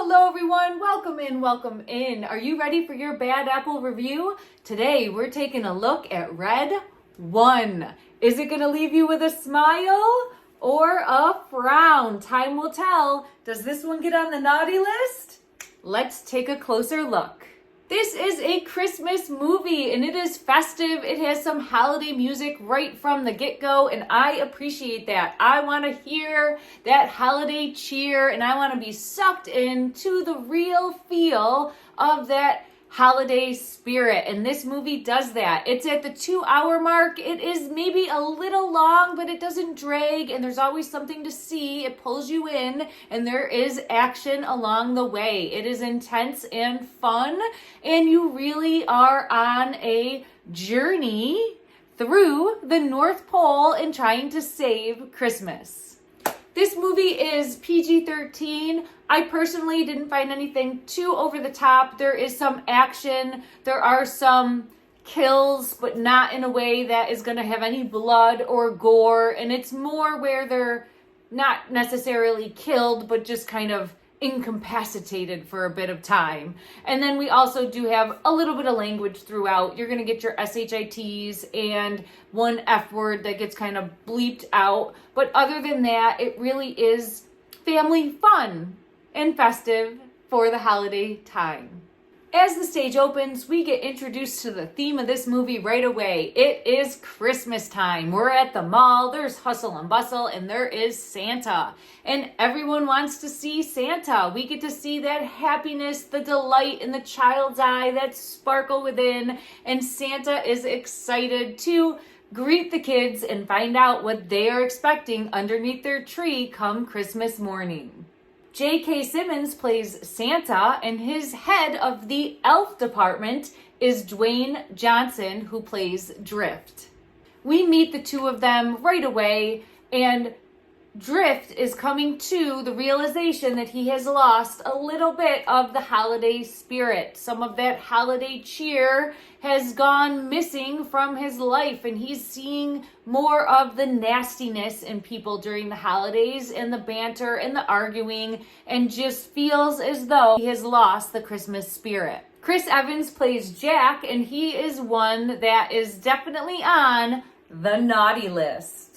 Hello everyone, welcome in, welcome in. Are you ready for your bad apple review? Today we're taking a look at Red 1. Is it going to leave you with a smile or a frown? Time will tell. Does this one get on the naughty list? Let's take a closer look. This is a Christmas movie and it is festive. It has some holiday music right from the get-go and I appreciate that. I want to hear that holiday cheer and I want to be sucked into the real feel of that holiday spirit, and this movie does that. It's at the 2-hour mark. It is maybe a little long, but it doesn't drag, and there's always something to see. It pulls you in, and there is action along the way. It is intense and fun, and you really are on a journey through the North Pole and trying to save Christmas. This movie is PG-13. I personally didn't find anything too over the top. There is some action. There are some kills, but not in a way that is going to have any blood or gore. And it's more where they're not necessarily killed, but just kind of incapacitated for a bit of time. And then we also do have a little bit of language throughout. You're going to get your SHITs and one F word that gets kind of bleeped out. But other than that, it really is family fun and festive for the holiday time. As the stage opens, we get introduced to the theme of this movie right away. It is Christmas time. We're at the mall, there's hustle and bustle, and there is Santa. And everyone wants to see Santa. We get to see that happiness, the delight in the child's eye, that sparkle within. And Santa is excited to greet the kids and find out what they are expecting underneath their tree come Christmas morning. J.K. Simmons plays Santa, and his head of the elf department is Dwayne Johnson, who plays Drift. We meet the two of them right away, and Drift is coming to the realization that he has lost a little bit of the holiday spirit. Some of that holiday cheer has gone missing from his life, and he's seeing more of the nastiness in people during the holidays and the banter and the arguing, and just feels as though he has lost the Christmas spirit. Chris Evans plays Jack, and he is one that is definitely on the naughty list.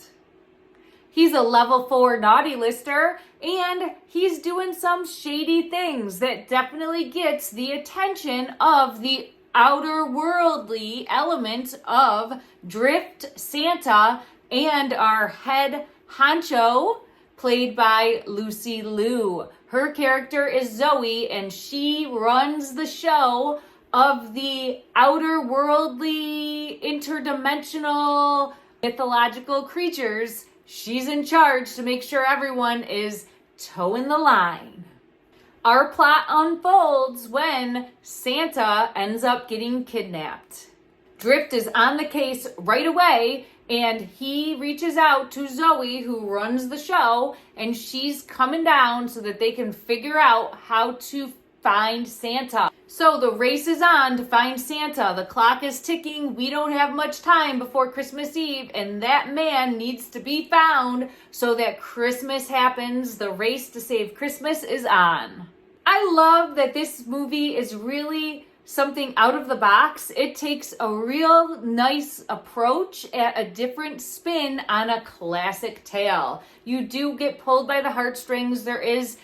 He's a level 4 naughty lister, and he's doing some shady things that definitely gets the attention of the outer worldly element of Drift, Santa, and our head honcho, played by Lucy Liu. Her character is Zoe, and she runs the show of the outer worldly, interdimensional, mythological creatures. She's in charge to make sure everyone is toeing the line. Our plot unfolds when Santa ends up getting kidnapped. Drift is on the case right away, and he reaches out to Zoe, who runs the show, and she's coming down so that they can figure out how to find Santa. So the race is on to find Santa. The clock is ticking. We don't have much time before Christmas Eve, and that man needs to be found so that Christmas happens. The race to save Christmas is on. I love that this movie is really something out of the box. It takes a real nice approach at a different spin on a classic tale. You do get pulled by the heartstrings. There is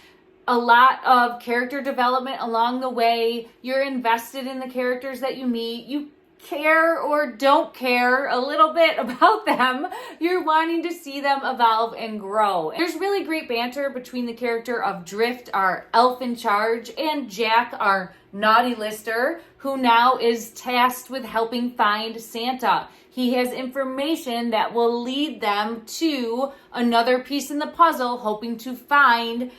a lot of character development along the way. You're invested in the characters that you meet. You care or don't care a little bit about them. You're wanting to see them evolve and grow. There's really great banter between the character of Drift, our elf in charge, and Jack, our naughty lister, who now is tasked with helping find Santa. He has information that will lead them to another piece in the puzzle, hoping to find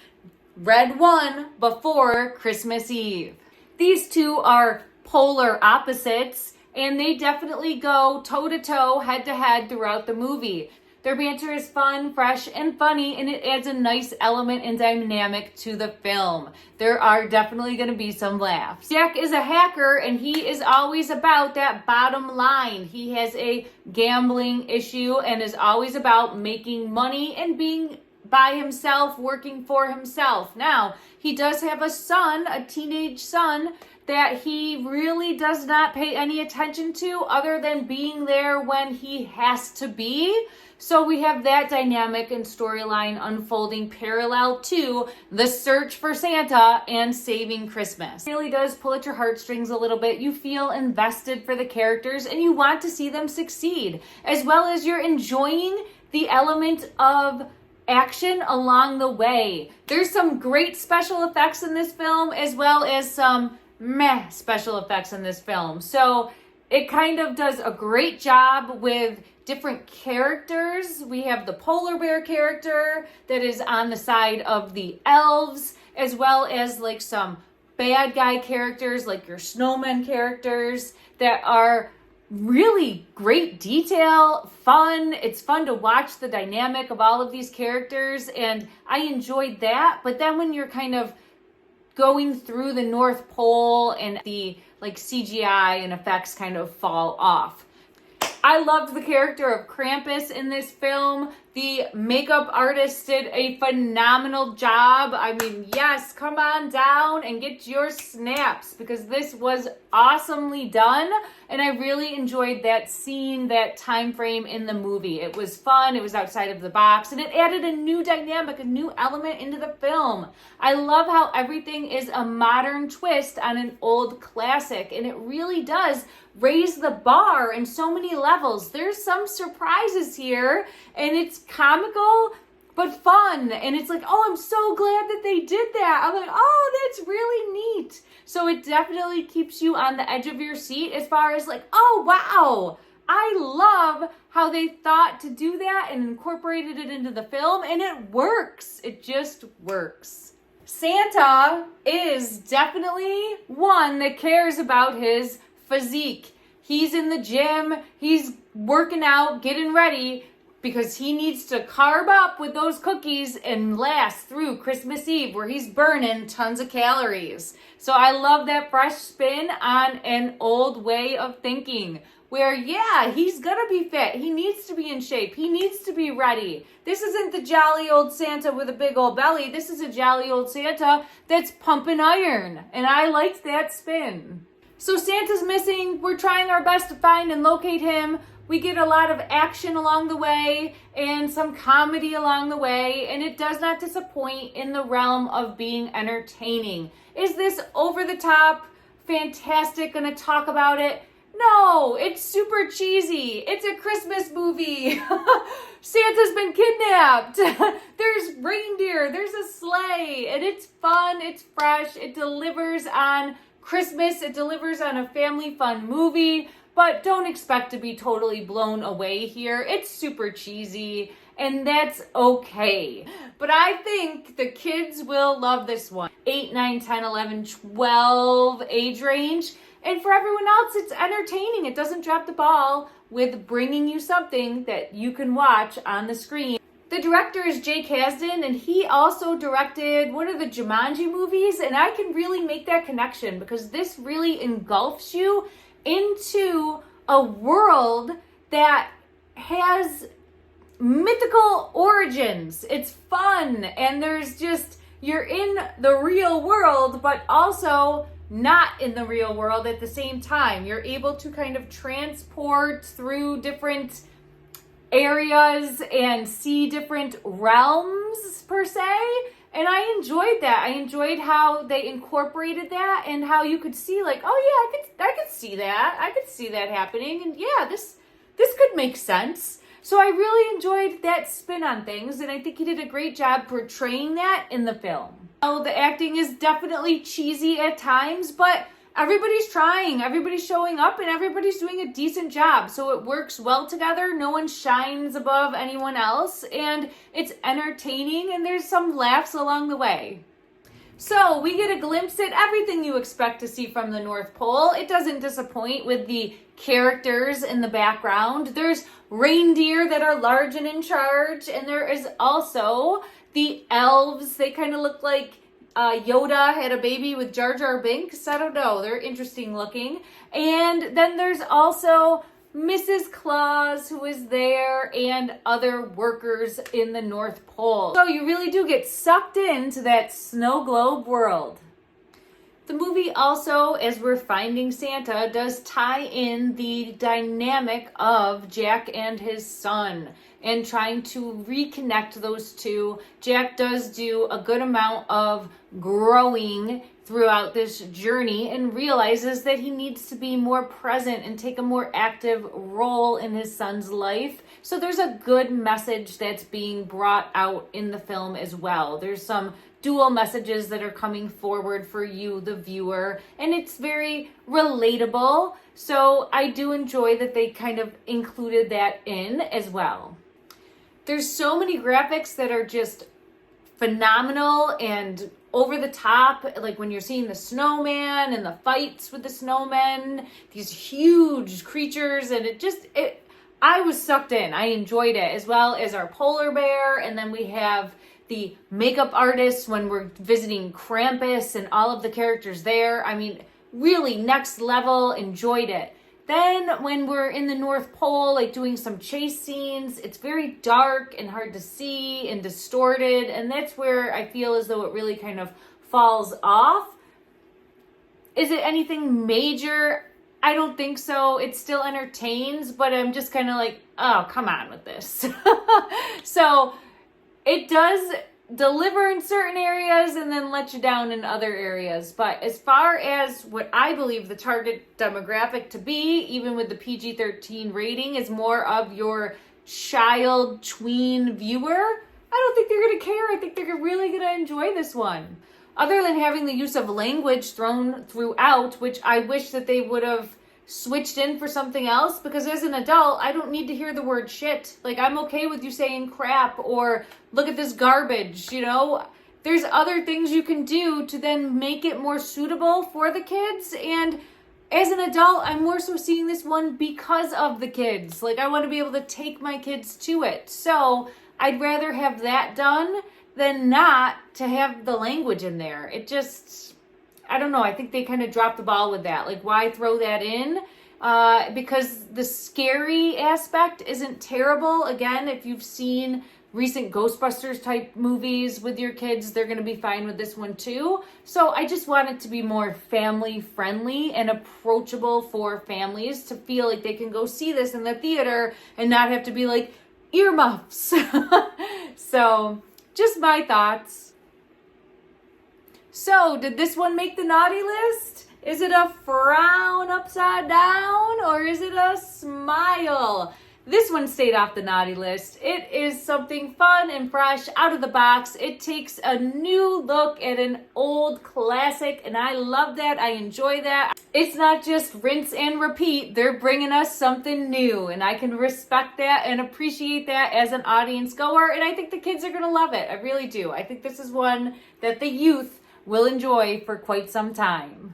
Red 1 before Christmas Eve. These two are polar opposites, and they definitely go toe-to-toe, head-to-head throughout the movie. Their banter is fun, fresh, and funny, and it adds a nice element and dynamic to the film. There are definitely going to be some laughs. Jack is a hacker, and he is always about that bottom line. He has a gambling issue and is always about making money and being by himself, working for himself. Now, he does have a son, a teenage son, that he really does not pay any attention to other than being there when he has to be. So we have that dynamic and storyline unfolding parallel to the search for Santa and saving Christmas. It really does pull at your heartstrings a little bit. You feel invested for the characters and you want to see them succeed, as well as you're enjoying the element of action along the way. There's some great special effects in this film, as well as some meh special effects in this film. So it kind of does a great job with different characters. We have the polar bear character that is on the side of the elves, as well as like some bad guy characters, like your snowman characters that are really great detail, fun. It's fun to watch the dynamic of all of these characters, and I enjoyed that. But then when you're kind of going through the North Pole and the like CGI and effects kind of fall off. I loved the character of Krampus in this film. The makeup artist did a phenomenal job. I mean, yes, come on down and get your snaps because this was awesomely done. And I really enjoyed that scene, that time frame in the movie. It was fun. It was outside of the box and it added a new dynamic, a new element into the film. I love how everything is a modern twist on an old classic, and it really does raise the bar in so many levels. There's some surprises here and it's comical but fun, and it's like, oh, I'm so glad that they did that. I'm like, oh, that's really neat. So it definitely keeps you on the edge of your seat as far as like, oh wow, I love how they thought to do that and incorporated it into the film, and it works. It just works. Santa is definitely one that cares about his physique. He's in the gym, he's working out, getting ready, because he needs to carb up with those cookies and last through Christmas Eve, where he's burning tons of calories. So I love that fresh spin on an old way of thinking, where yeah, he's gonna be fit, he needs to be in shape, he needs to be ready. This isn't the jolly old Santa with a big old belly. This is a jolly old Santa that's pumping iron, and I liked that spin. So Santa's missing. We're trying our best to find and locate him. We get a lot of action along the way and some comedy along the way, and it does not disappoint in the realm of being entertaining. Is this over the top, fantastic, gonna talk about it? No, it's super cheesy. It's a Christmas movie. Santa's been kidnapped. There's reindeer, there's a sleigh, and it's fun, it's fresh, it delivers on Christmas, it delivers on a family fun movie, but don't expect to be totally blown away here. It's super cheesy, and that's okay. But I think the kids will love this one. 8, 9, 10, 11, 12 age range. And for everyone else, it's entertaining. It doesn't drop the ball with bringing you something that you can watch on the screen. The director is Jake Kasdan, and he also directed one of the Jumanji movies, and I can really make that connection because this really engulfs you into a world that has mythical origins. It's fun, and there's just, you're in the real world, but also not in the real world at the same time. You're able to kind of transport through different areas and see different realms per se, and I enjoyed that. I enjoyed how they incorporated that and how you could see like, oh yeah, I could see that. I could see that happening, and yeah, this could make sense. So I really enjoyed that spin on things, and I think he did a great job portraying that in the film. Oh, the acting is definitely cheesy at times, but everybody's trying, everybody's showing up, and everybody's doing a decent job. So it works well together. No one shines above anyone else, and it's entertaining, and there's some laughs along the way. So we get a glimpse at everything you expect to see from the North Pole. It doesn't disappoint with the characters in the background. There's reindeer that are large and in charge, and there is also the elves. They kind of look like Yoda had a baby with Jar Jar Binks. I don't know. They're interesting looking. And then there's also Mrs. Claus, who is there, and other workers in the North Pole. So you really do get sucked into that snow globe world. The movie also, as we're finding Santa, does tie in the dynamic of Jack and his son and trying to reconnect those two. Jack does do a good amount of growing throughout this journey and realizes that he needs to be more present and take a more active role in his son's life. So there's a good message that's being brought out in the film as well. There's some dual messages that are coming forward for you, the viewer, and it's very relatable. So I do enjoy that they kind of included that in as well. There's so many graphics that are just phenomenal and over the top, like when you're seeing the snowman and the fights with the snowmen, these huge creatures, and I was sucked in. I enjoyed it, as well as our polar bear, and then we have the makeup artists when we're visiting Krampus and all of the characters there. I mean, really next level, enjoyed it. Then when we're in the North Pole, like doing some chase scenes, it's very dark and hard to see and distorted. And that's where I feel as though it really kind of falls off. Is it anything major? I don't think so. It still entertains, but I'm just kind of like, oh, come on with this. So it does deliver in certain areas and then let you down in other areas. But as far as what I believe the target demographic to be, even with the PG-13 rating, is more of your child tween viewer, I don't think they're going to care. I think they're really going to enjoy this one. Other than having the use of language thrown throughout, which I wish that they would have switched in for something else, because as an adult, I don't need to hear the word shit. Like, I'm okay with you saying crap or look at this garbage, you know? There's other things you can do to then make it more suitable for the kids. And as an adult, I'm more so seeing this one because of the kids. Like, I want to be able to take my kids to it. So I'd rather have that done than not to have the language in there. It just, I don't know. I think they kind of dropped the ball with that. Like, why throw that in? Because the scary aspect isn't terrible. Again, if you've seen recent Ghostbusters type movies with your kids, they're going to be fine with this one too. So I just want it to be more family friendly and approachable for families to feel like they can go see this in the theater and not have to be like earmuffs. So just my thoughts. So, did this one make the naughty list? Is it a frown upside down or is it a smile? This one stayed off the naughty list. It is something fun and fresh out of the box. It takes a new look at an old classic, and I love that. I enjoy that. It's not just rinse and repeat. They're bringing us something new, and I can respect that and appreciate that as an audience goer, and I think the kids are going to love it. I really do. I think this is one that the youth will enjoy for quite some time.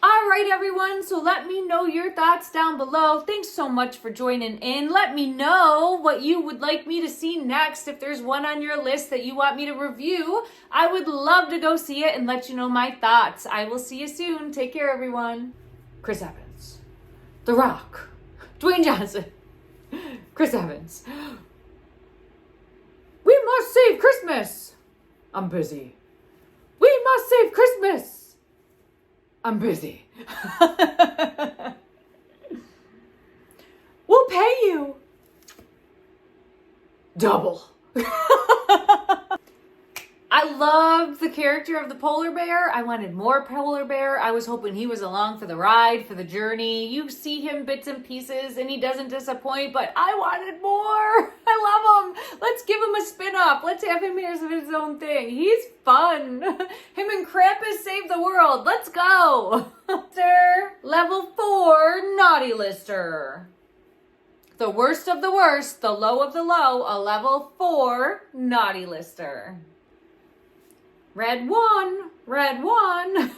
All right, everyone, so let me know your thoughts down below. Thanks so much for joining in. Let me know what you would like me to see next. If there's one on your list that you want me to review, I would love to go see it and let you know my thoughts. I will see you soon. Take care, everyone. Chris Evans, The Rock, Dwayne Johnson, Chris Evans. We must save Christmas. I'm busy. We must save Christmas. I'm busy. We'll pay you double. I loved the character of the polar bear. I wanted more polar bear. I was hoping he was along for the ride, for the journey. You see him bits and pieces and he doesn't disappoint, but I wanted more. I love him. Let's give him a spin-off. Let's have him as his own thing. He's fun. Him and Krampus save the world. Let's go. Level 4 Naughty Lister. The worst of the worst, the low of the low, a level 4 Naughty Lister. Red 1, red 1.